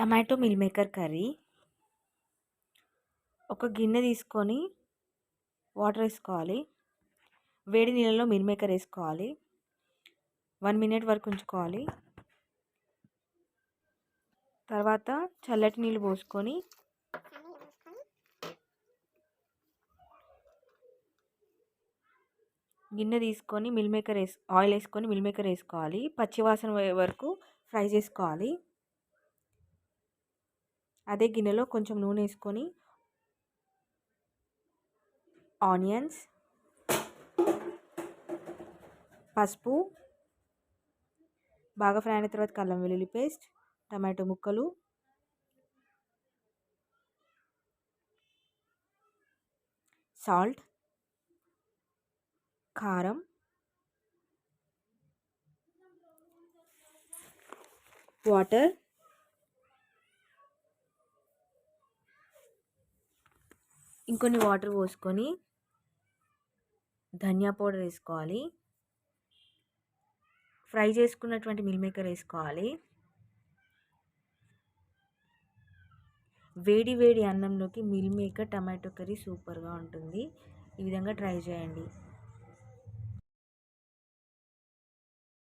Tomato meal maker curry. ఒక గిన్నె తీసుకొని వాటర్ వేసుకోవాలి. వేడి నీళ్ళలో మిల్ మేకర్ వేసుకోవాలి. 1 మినిట్ వరకు ఉంచుకోవాలి. తర్వాత చల్లటి నీళ్ళు పోసుకొని గిన్నె తీసుకొని ఆయిల్ వేసుకొని మిల్ మేకర్ వేసుకోవాలి. పచ్చివాసన వరకు ఫ్రై చేసుకోవాలి. అదే గిన్నెలో కొంచెం నూనె వేసుకొని ఆనియన్స్, పసుపు, బాగా ఫ్రై అయిన తర్వాత అల్లం వెల్లుల్లి పేస్ట్, టమాటో ముక్కలు, సాల్ట్, కారం, వాటర్, ఇంకొన్ని వాటర్ పోసుకొని ధనియా పౌడర్ వేసుకోవాలి. ఫ్రై చేసుకున్నటువంటి మిల్ మేకర్ వేసుకోవాలి. వేడి వేడి అన్నంలోకి మిల్ మేకర్ టమాటో కర్రీ సూపర్గా ఉంటుంది. ఈ విధంగా ట్రై చేయండి.